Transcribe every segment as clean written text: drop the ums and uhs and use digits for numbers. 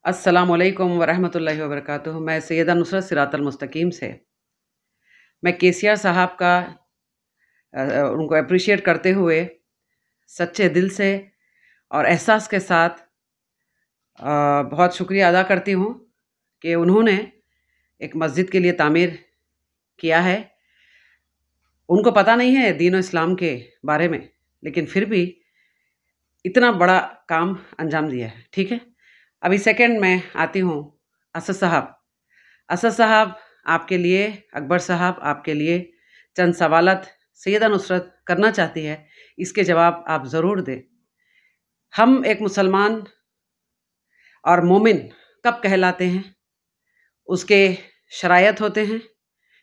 अस्सलामुअलैकुम वरहमतुल्लाहि वबरकातुहू। मैं सैयदा नुसरत सिरातल मुस्तकीम से मैं केसीआर साहब का उनको अप्रिशिएट करते हुए सच्चे दिल से और एहसास के साथ बहुत शुक्रिया अदा करती हूँ कि उन्होंने एक मस्जिद के लिए तामीर किया है। उनको पता नहीं है दीन और इस्लाम के बारे में, लेकिन फिर भी इतना बड़ा काम अंजाम दिया है। ठीक है, अभी सेकंड में आती हूँ असद साहब। असद साहब आपके लिए, अकबर साहब आपके लिए चंद सवालत सैयदा नुसरत करना चाहती है, इसके जवाब आप ज़रूर दें। हम एक मुसलमान और मोमिन कब कहलाते हैं, उसके शरायत होते हैं,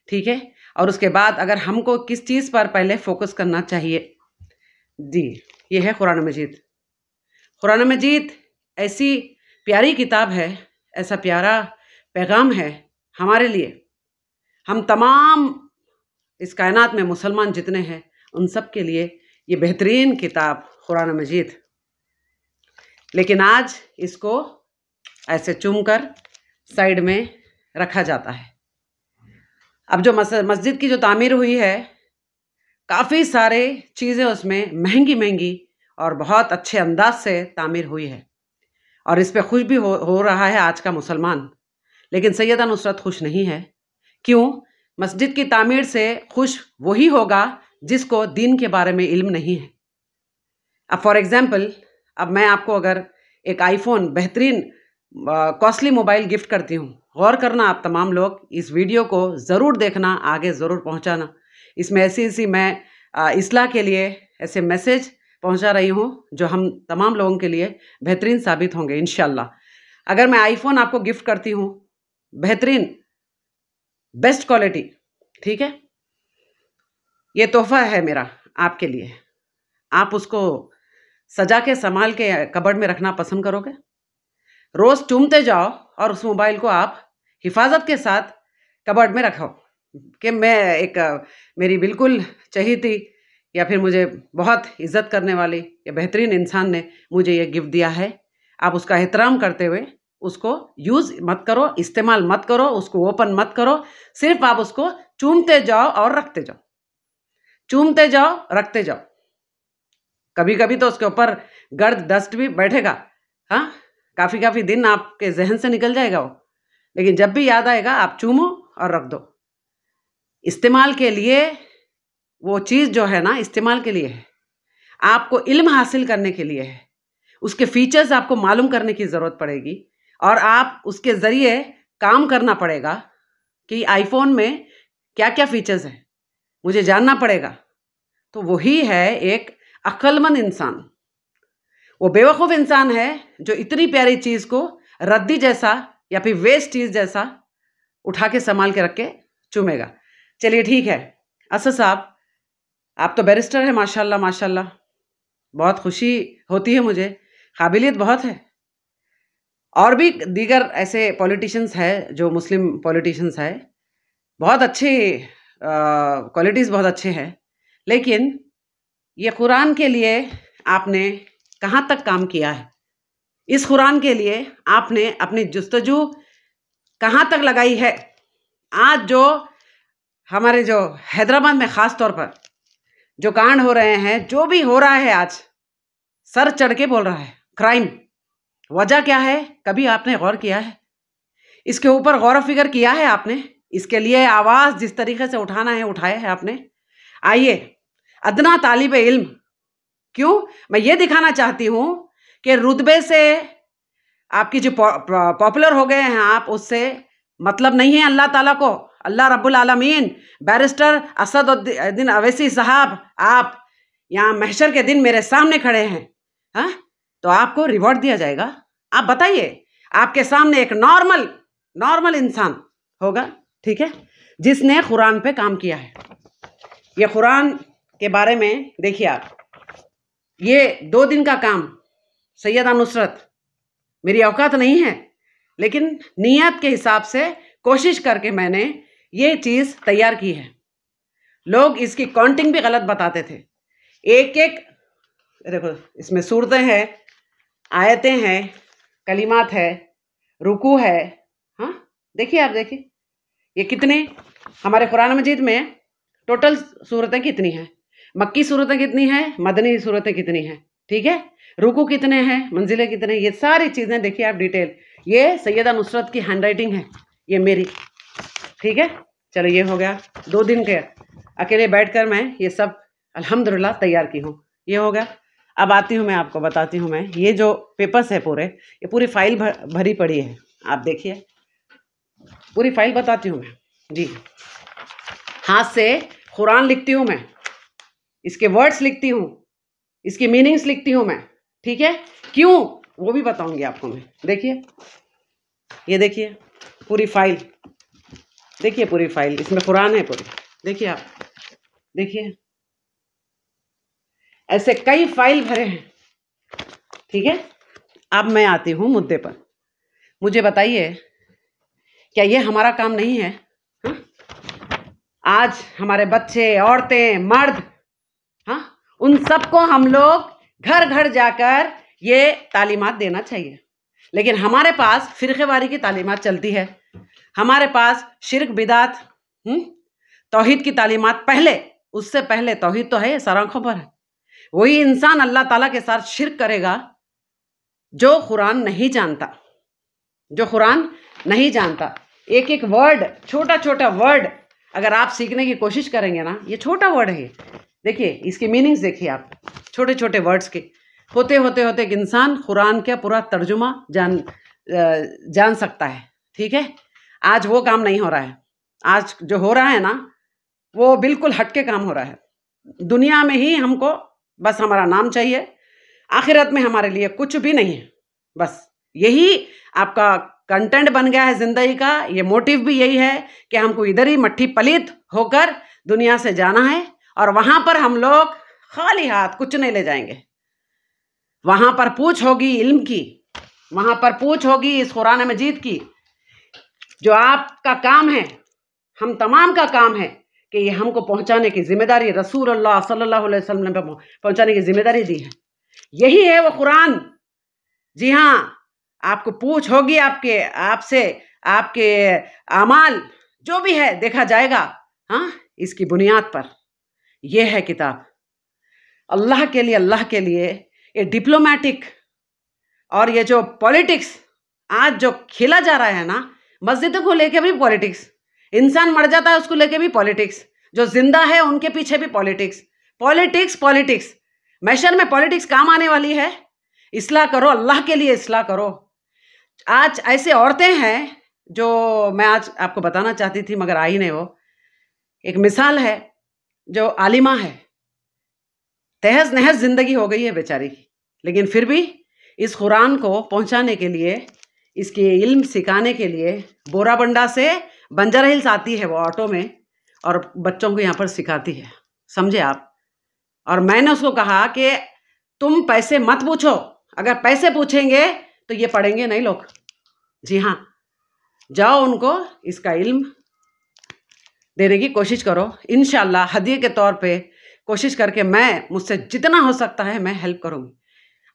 ठीक है। और उसके बाद अगर हमको किस चीज़ पर पहले फोकस करना चाहिए, जी ये है कुरान मजीद। कुरान मजीद ऐसी प्यारी किताब है, ऐसा प्यारा पैगाम है हमारे लिए। हम तमाम इस कायनात में मुसलमान जितने हैं उन सब के लिए ये बेहतरीन किताब कुरान मजीद। लेकिन आज इसको ऐसे चूमकर साइड में रखा जाता है। अब जो मस्जिद की जो तामीर हुई है, काफ़ी सारे चीज़ें उसमें महंगी महंगी और बहुत अच्छे अंदाज से तामीर हुई है, और इस पे खुश भी हो रहा है आज का मुसलमान। लेकिन सैयदा नुसरत खुश नहीं है। क्यों? मस्जिद की तामीर से खुश वही होगा जिसको दीन के बारे में इल्म नहीं है। अब फॉर एग्जांपल, अब मैं आपको अगर एक आईफोन बेहतरीन कॉस्टली मोबाइल गिफ्ट करती हूँ, गौर करना आप तमाम लोग, इस वीडियो को ज़रूर देखना, आगे ज़रूर पहुँचाना। इसमें ऐसी मैं इस्लाह के लिए ऐसे मैसेज पहुँचा रही हूँ जो हम तमाम लोगों के लिए बेहतरीन साबित होंगे इंशाल्लाह। अगर मैं आईफोन आपको गिफ्ट करती हूँ, बेहतरीन बेस्ट क्वालिटी, ठीक है, ये तोहफा है मेरा आपके लिए। आप उसको सजा के संभाल के कबर्ड में रखना पसंद करोगे? रोज़ चूमते जाओ और उस मोबाइल को आप हिफाजत के साथ कबर्ड में रखो कि मैं एक मेरी बिल्कुल चहेती या फिर मुझे बहुत इज़्ज़त करने वाली या बेहतरीन इंसान ने मुझे ये गिफ्ट दिया है। आप उसका एहतराम करते हुए उसको यूज़ मत करो, इस्तेमाल मत करो, उसको ओपन मत करो। सिर्फ आप उसको चूमते जाओ और रखते जाओ, चूमते जाओ रखते जाओ। कभी कभी तो उसके ऊपर गर्द डस्ट भी बैठेगा, हाँ, काफ़ी दिन आपके जहन से निकल जाएगा वो, लेकिन जब भी याद आएगा आप चूमो और रख दो। इस्तेमाल के लिए वो चीज़ जो है ना, इस्तेमाल के लिए है, आपको इल्म हासिल करने के लिए है। उसके फीचर्स आपको मालूम करने की ज़रूरत पड़ेगी और आप उसके ज़रिए काम करना पड़ेगा कि आईफोन में क्या क्या फीचर्स हैं, मुझे जानना पड़ेगा। तो वही है एक अक्लमंद इंसान। वो बेवकूफ़ इंसान है जो इतनी प्यारी चीज़ को रद्दी जैसा या फिर वेस्ट चीज़ जैसा उठा के संभाल के रख के चूमेगा। चलिए ठीक है, असद साहब आप तो बैरिस्टर हैं, माशाल्लाह माशाल्लाह, बहुत खुशी होती है मुझे, काबिलियत बहुत है। और भी दीगर ऐसे पॉलिटिशियंस हैं जो मुस्लिम पॉलिटिशियंस हैं, बहुत अच्छे क्वालिटीज़ बहुत अच्छे हैं, लेकिन ये कुरान के लिए आपने कहाँ तक काम किया है? इस कुरान के लिए आपने अपनी जुस्तजू कहाँ तक लगाई है? आज जो हमारे जो हैदराबाद में ख़ास तौर पर जो कांड हो रहे हैं, जो भी हो रहा है आज, सर चढ़ के बोल रहा है क्राइम। वजह क्या है? कभी आपने गौर किया है? इसके ऊपर गौर व फिक्र किया है आपने? इसके लिए आवाज़ जिस तरीके से उठाना है उठाया है आपने? आइए, अदना तालिब इल्म, क्यों मैं ये दिखाना चाहती हूँ कि रुतबे से आपकी जो पॉपुलर हो गए हैं आप, उससे मतलब नहीं है अल्लाह ताला को। अल्लाह रब्बुल आलमीन, बैरिस्टर असदुद्दीन अवैसी साहब, आप यहाँ महशर के दिन मेरे सामने खड़े हैं, हाँ, तो आपको रिवॉर्ड दिया जाएगा। आप बताइए, आपके सामने एक नॉर्मल इंसान होगा, ठीक है, जिसने कुरान पे काम किया है। ये कुरान के बारे में देखिए आप, ये 2 दिन का काम सैयदा नुसरत, मेरी औकात नहीं है, लेकिन नियत के हिसाब से कोशिश करके मैंने ये चीज़ तैयार की है। लोग इसकी काउंटिंग भी गलत बताते थे। एक देखो, इसमें सूरतें हैं, आयतें हैं, कलिमात है, रुकू है। हाँ, देखिए आप, देखिए ये कितने हमारे कुरान मजीद में टोटल सूरतें कितनी हैं, मक्की सूरतें कितनी हैं, मदनी सूरतें कितनी हैं, ठीक है। रुकू कितने हैं, मंजिलें कितने, ये सारी चीज़ें देखिए आप डिटेल। ये सैयदा नुसरत की हैंड राइटिंग है, ये मेरी, ठीक है। चलो ये हो गया, 2 दिन के अकेले बैठकर मैं ये सब अल्हम्दुलिल्लाह तैयार की हूँ, ये हो गया। अब आती हूँ मैं आपको बताती हूँ मैं, ये जो पेपर्स है पूरे, ये पूरी फाइल भरी पड़ी है, आप देखिए पूरी फाइल बताती हूँ मैं जी। हाथ से कुरान लिखती हूँ मैं, इसके वर्ड्स लिखती हूँ, इसकी मीनिंग्स लिखती हूँ मैं, ठीक है। क्यों वो भी बताऊंगी आपको मैं। देखिए ये देखिए पूरी फाइल, देखिए पूरी फाइल, इसमें कुरान है पूरी, देखिए आप, देखिए ऐसे कई फाइल भरे हैं, ठीक है। अब मैं आती हूँ मुद्दे पर, मुझे बताइए क्या ये हमारा काम नहीं है? हा? आज हमारे बच्चे, औरतें, मर्द, हाँ, उन सबको हम लोग घर घर जाकर ये तालीमात देना चाहिए, लेकिन हमारे पास फिरक़ेवारी की तालीमात चलती है, हमारे पास शिरक बिदात, तौहीद की तालीमात पहले, उससे पहले तौहीद तो है, सर आँखों पर है। वही इंसान अल्लाह ताला के साथ शिरक करेगा जो कुरान नहीं जानता, जो कुरान नहीं जानता। एक एक वर्ड, छोटा छोटा वर्ड अगर आप सीखने की कोशिश करेंगे ना, ये छोटा वर्ड है, देखिए इसकी मीनिंग्स देखिए आप, छोटे छोटे वर्ड्स के होते होते होते एक इंसान कुरान का पूरा तर्जुमा जान सकता है, ठीक है। आज वो काम नहीं हो रहा है, आज जो हो रहा है ना वो बिल्कुल हटके काम हो रहा है। दुनिया में ही हमको बस हमारा नाम चाहिए, आखिरत में हमारे लिए कुछ भी नहीं है, बस यही आपका कंटेंट बन गया है ज़िंदगी का। ये मोटिव भी यही है कि हमको इधर ही मट्ठी पलीत होकर दुनिया से जाना है, और वहाँ पर हम लोग खाली हाथ कुछ नहीं ले जाएंगे। वहाँ पर पूछ होगी इल्म की, वहाँ पर पूछ होगी इस कुरान मजीद की। जो आपका काम है, हम तमाम का काम है कि ये हमको पहुँचाने की जिम्मेदारी रसूलुल्लाह सल्लल्लाहु अलैहि वसल्लम पे पहुँचाने की जिम्मेदारी दी है, यही है वो कुरान। जी हाँ, आपको पूछ होगी आपसे, आपके अमाल जो भी है देखा जाएगा, हाँ, इसकी बुनियाद पर। ये है किताब अल्लाह के लिए, अल्लाह के लिए। ये डिप्लोमेटिक और ये जो पॉलिटिक्स आज जो खेला जा रहा है ना, मस्जिदों को लेके भी पॉलिटिक्स, इंसान मर जाता है उसको लेके भी पॉलिटिक्स, जो जिंदा है उनके पीछे भी पॉलिटिक्स, पॉलिटिक्स पॉलिटिक्स। मैशर में पॉलिटिक्स काम आने वाली है। इस्लाह करो, अल्लाह के लिए इस्लाह करो। आज ऐसे औरतें हैं जो मैं आज आपको बताना चाहती थी मगर आई नहीं वो। एक मिसाल है, जो आलिमा है, तहस नहस जिंदगी हो गई है बेचारी की, लेकिन फिर भी इस कुरान को पहुंचाने के लिए, इसके इल्म सिखाने के लिए बोराबंडा से बंजारा हिल्स आती है वो ऑटो में, और बच्चों को यहाँ पर सिखाती है, समझे आप। और मैंने उसको कहा कि तुम पैसे मत पूछो, अगर पैसे पूछेंगे तो ये पढ़ेंगे नहीं लोग। जी हाँ, जाओ उनको इसका इल्म देने की कोशिश करो, इंशाअल्लाह हदिये के तौर पे कोशिश करके मैं, मुझसे जितना हो सकता है मैं हेल्प करूँगी।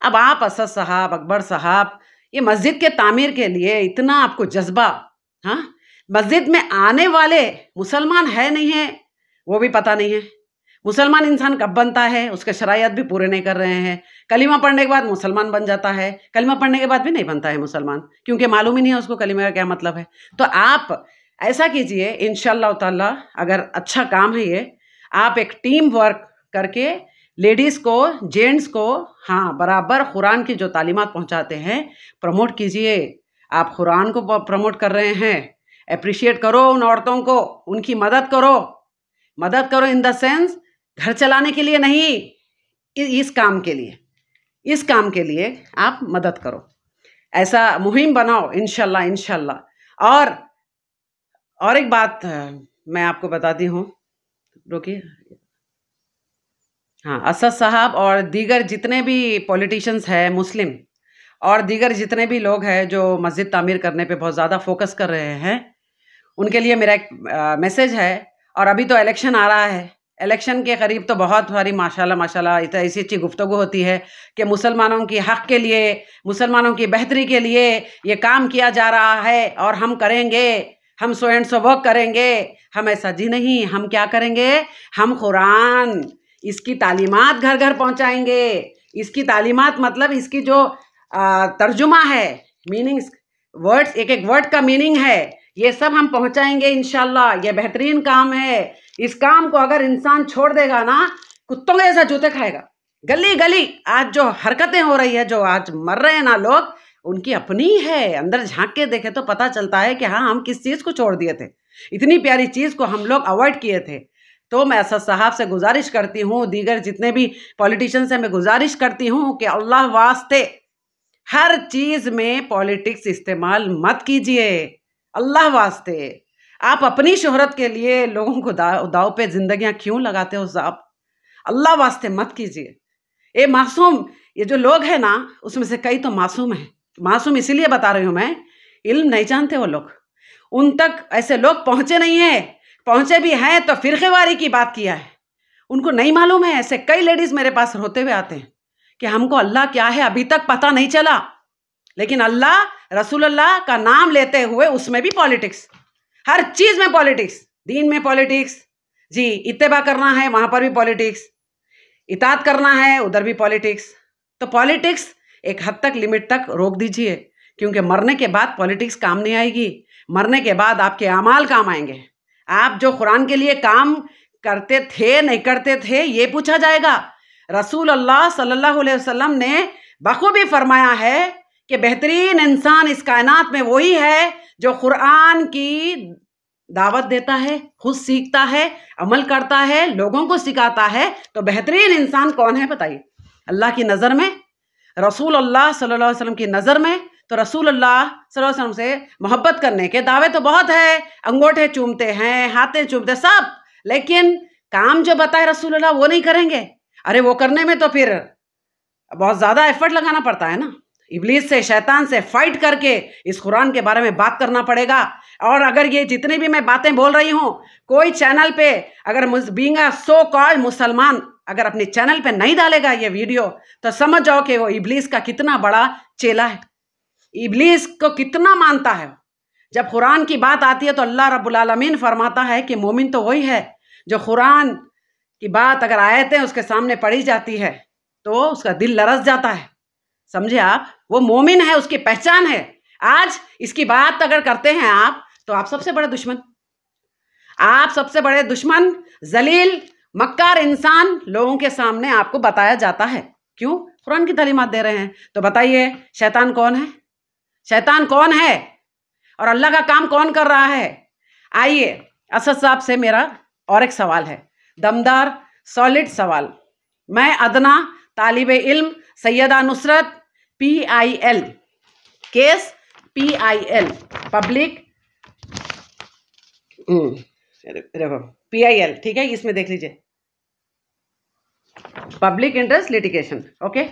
अब आप असद साहब, अकबर साहब, ये मस्जिद के तामीर के लिए इतना आपको जज्बा, हाँ, मस्जिद में आने वाले मुसलमान है नहीं है वो भी पता नहीं है। मुसलमान इंसान कब बनता है, उसके शरायत भी पूरे नहीं कर रहे हैं। कलीमा पढ़ने के बाद मुसलमान बन जाता है, कलीमा पढ़ने के बाद भी नहीं बनता है मुसलमान, क्योंकि मालूम ही नहीं है उसको कलीमा का क्या मतलब है। तो आप ऐसा कीजिए इंशाअल्लाह ताला, अगर अच्छा काम है ये, आप एक टीम वर्क करके लेडीज़ को, जेंट्स को, हाँ, बराबर कुरान की जो तालीमात पहुंचाते हैं प्रमोट कीजिए। आप कुरान को प्रमोट कर रहे हैं, अप्रिशिएट करो उन औरतों को, उनकी मदद करो। मदद करो इन द सेंस घर चलाने के लिए नहीं, इस काम के लिए, इस काम के लिए आप मदद करो। ऐसा मुहिम बनाओ इंशाल्लाह, इंशाल्लाह। और एक बात मैं आपको बताती हूँ, रुकिए। हाँ, असद साहब और दीगर जितने भी पॉलिटिशियंस हैं मुस्लिम, और दीगर जितने भी लोग हैं जो मस्जिद तामीर करने पे बहुत ज़्यादा फोकस कर रहे हैं, उनके लिए मेरा एक मैसेज है। और अभी तो इलेक्शन आ रहा है, الیکشن کے قریب تو بہت ساری ماشاءاللہ ماشاءاللہ ایسی اچھی گفتگو ہوتی ہے کہ مسلمانوں کی حق کے لیے، مسلمانوں کی بہتری کے لیے یہ کام کیا جا رہا ہے اور ہم کریں گے، ہم سو اینڈ سو ورک کریں گے. ہم ایسا جی نہیں، ہم کیا کریں گے؟ ہم قرآن، اس کی تعلیمات گھر گھر پہنچائیں گے. اس کی تعلیمات مطلب اس کی جو ترجمہ ہے، میننگس، ورڈز، ایک ایک ورڈ کا میننگ ہے، یہ سب ہم پہنچائیں گے انشاءاللہ. یہ بہترین کام ہے. اس کام کو اگر انسان چھوڑ دے گا نا، کتوں کے جیسا جوتے کھائے گا. گلی گلی آج جو حرکتیں ہو رہی ہے، جو آج مر رہے ہیں نا لوگ، ان کی اپنی ہے. اندر جھانک کے دیکھے تو پتہ چلتا ہے کہ ہاں ہم کس چیز کو چھوڑ دیے تھے. اتنی پیاری چیز کو ہم لوگ اوائڈ کیے تھے. تو میں اسد صاحب سے گزارش کرتی ہوں، دیگر جتنے بھی پولیٹیشین سے میں گزارش کرتی ہوں کہ اللہ واسطے ہر چیز میں پالیٹکس استعمال مت کیجئے. اللہ واسطے آپ اپنی شہرت کے لیے لوگوں کو داؤ پہ زندگیاں کیوں لگاتے ہو صاحب؟ اللہ واسطے مت کیجئے. اے معصوم، یہ جو لوگ ہیں نا، اس میں سے کئی تو معصوم ہیں. معصوم اسی لیے بتا رہی ہوں میں، علم نہیں جانتے وہ لوگ. ان تک ایسے لوگ پہنچے نہیں ہیں. پہنچے بھی ہیں تو فرقے واری کی بات کیا ہے. ان کو نہیں معلوم ہے. ایسے کئی لیڈیز میرے پاس روتے ہوئے آتے ہیں کہ ہم کو اللہ کیا ہے ابھی تک پتہ نہیں چلا. لیکن اللہ، رسول اللہ کا نام لیتے ہوئے اس میں بھی پالیٹکس، ہر چیز میں پالیٹکس. دین میں پالیٹکس، جی اتباع کرنا ہے وہاں پر بھی پالیٹکس، اطاعت کرنا ہے ادھر بھی پالیٹکس. تو پالیٹکس ایک حد تک، لمٹ تک روک دیجئے، کیونکہ مرنے کے بعد پالیٹکس کام نہیں آئے گی. مرنے کے بعد آپ کے اعمال کام آئیں گے. آپ جو قرآن کے لیے کام کرتے تھے نہیں کرتے تھے یہ پوچھا جائے گا. رسول اللہ صلی اللہ علیہ وسلم نے بخوبی فرمایا ہے کہ بہترین انسان اس کائنات میں وہی ہے جو قرآن کی دعوت دیتا ہے، خود سیکھتا ہے، عمل کرتا ہے، لوگوں کو سکھاتا ہے. تو بہترین انسان کون ہے بتائیے؟ اللہ کی نظر میں، رسول اللہ صلی اللہ علیہ وسلم کی نظر میں. تو رسول اللہ صلی اللہ علیہ وسلم سے محبت کرنے کے دعوے تو بہت ہے، انگوٹھے چومتے ہیں، ہاتھیں چومتے سب، لیکن کام جو بتائے رسول اللہ وہ نہیں کریں گے. ارے وہ کرنے میں تو پھر بہت زیادہ ایفرٹ لگانا پڑتا ہے نا. ابلیس سے، شیطان سے فائٹ کر کے اس قرآن کے بارے میں بات کرنا پڑے گا. اور اگر یہ جتنی بھی میں باتیں بول رہی ہوں، کوئی چینل پہ اگر بینگ اے سو کالڈ مسلمان اگر اپنی چینل پہ نہیں ڈالے گا یہ ویڈیو، تو سمجھ جاؤ کہ وہ ابلیس کا کتنا بڑا چیلا ہے، ابلیس کو کتنا مانتا ہے. جب قرآن کی بات آتی ہے تو اللہ رب العالمین فرماتا ہے کہ مومن تو وہی ہے جو قرآن کی بات اگر آیتیں اس کے سامنے پڑھی جاتی ہے تو اس کا دل لرز جاتا ہے. سمجھے آپ؟ وہ مومن ہے، اس کی پہچان ہے. آج اس کی بات اگر کرتے ہیں آپ تو آپ سب سے بڑے دشمن، آپ سب سے بڑے دشمن، ذلیل مکار انسان لوگوں کے سامنے آپ کو بتایا جاتا ہے. کیوں؟ قرآن کی تعلیمات دے رہے ہیں. تو بتائیے شیطان کون ہے؟ شیطان کون ہے اور اللہ کا کام کون کر رہا ہے؟ آئیے اسد صاحب سے میرا اور ایک سوال ہے، دمدار سالڈ سوال. میں ادنا طالب علم Syeda Nusrat PIL، case PIL، public PIL، ٹھیک ہے، اس میں دیکھ لیجئے، public interest litigation. Okay,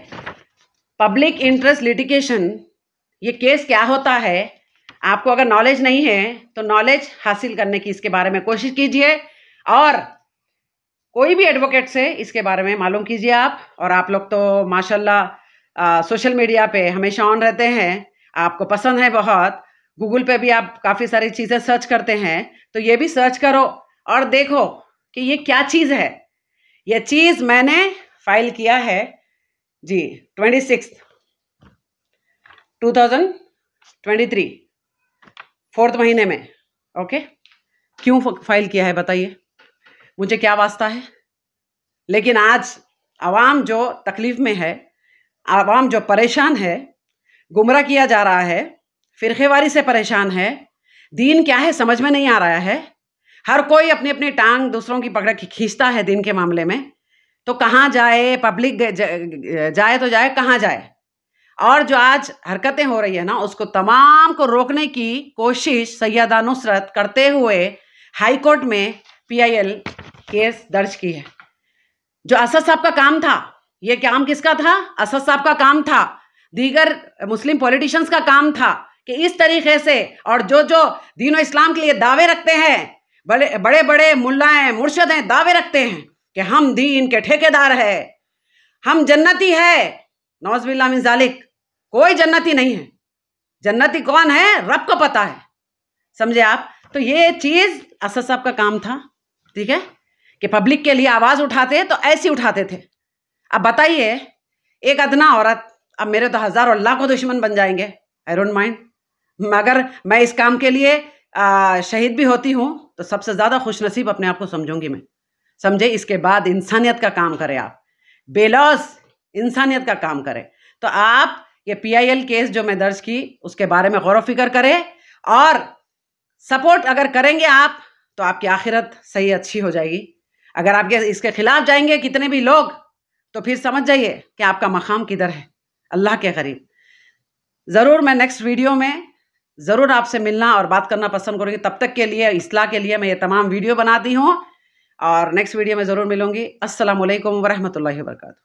public interest litigation, یہ کیس کیا ہوتا ہے؟ آپ کو اگر نالج نہیں ہے تو نالج حاصل کرنے کی اس کے بارے میں کوشش کیجئے، اور کوئی بھی ایڈوکیٹ سے اس کے بارے میں معلوم کیجئے آپ. اور آپ لوگ تو ماشاءاللہ سوشل میڈیا پہ ہمیشہ آن رہتے ہیں، آپ کو پسند ہے بہت، گوگل پہ بھی آپ کافی ساری چیزیں سرچ کرتے ہیں، تو یہ بھی سرچ کرو اور دیکھو کہ یہ کیا چیز ہے. یہ چیز میں نے فائل کیا ہے جی 26 2023 4 مہینے میں. اوکے، کیوں فائل کیا ہے بتائیے؟ مجھے کیا واسطہ ہے؟ لیکن آج عوام جو تکلیف میں ہے، عوام جو پریشان ہے، گمراہ کیا جا رہا ہے، فرقے واری سے پریشان ہے، دین کیا ہے سمجھ میں نہیں آ رہا ہے. ہر کوئی اپنی اپنی ٹانگ دوسروں کی پکڑ کے کھینچتا ہے دین کے معاملے میں. تو کہاں جائے؟ پبلک جائے تو جائے کہاں جائے؟ اور جو آج حرکتیں ہو رہی ہیں نا، اس کو تمام کو روکنے کی کوشش سیدہ نصرت کرتے ہوئے ہائی کورٹ میں PIL کیس درج کی ہے. جو اسد صاحب کا کام تھا، یہ کام کس کا تھا؟ اسد صاحب کا کام تھا، دیگر مسلم پولیٹیشنز کا کام تھا کہ اس طریقے سے، اور جو دین و اسلام کے لیے دعوے رکھتے ہیں، بڑے بڑے ملائیں مرشد ہیں، دعوے رکھتے ہیں کہ ہم دین کے ٹھیکیدار ہے، ہم جنتی ہے، نعوذ باللہ من ذالک، کوئی جنتی نہیں ہے. جنتی کون ہے؟ رب کو پتا ہے. سمجھے آپ؟ تو یہ چیز اسد صاحب کا کام تھا، ٹھیک ہے، کہ پبلک کے لیے آواز اٹھاتے تو ایسی اٹھاتے تھے. اب بتائیے ایک ادنا عورت، اب میرے تو ہزاروں لاکھوں دشمن بن جائیں گے، آئی ڈونٹ مائنڈ، مگر میں اس کام کے لیے شہید بھی ہوتی ہوں تو سب سے زیادہ خوش نصیب اپنے آپ کو سمجھوں گی میں. سمجھے؟ اس کے بعد انسانیت کا کام کرے آپ، بے لوث انسانیت کا کام کرے. تو آپ یہ PIL کیس جو میں درج کی اس کے بارے میں غور و فکر کرے، اور سپورٹ اگر کریں گے آپ تو آپ کی آخرت صحیح اچھی ہو جائے گی. اگر آپ اس کے خلاف جائیں گے کتنے بھی لوگ تو پھر سمجھ جائیے کہ آپ کا مقام کدھر ہے، اللہ کے قریب. ضرور میں نیکسٹ ویڈیو میں ضرور آپ سے ملنا اور بات کرنا پسند کروں گی. تب تک کے لیے اصلاح کے لیے میں یہ تمام ویڈیو بناتی ہوں، اور نیکسٹ ویڈیو میں ضرور ملوں گی. السلام علیکم ورحمۃ اللہ وبرکاتہ.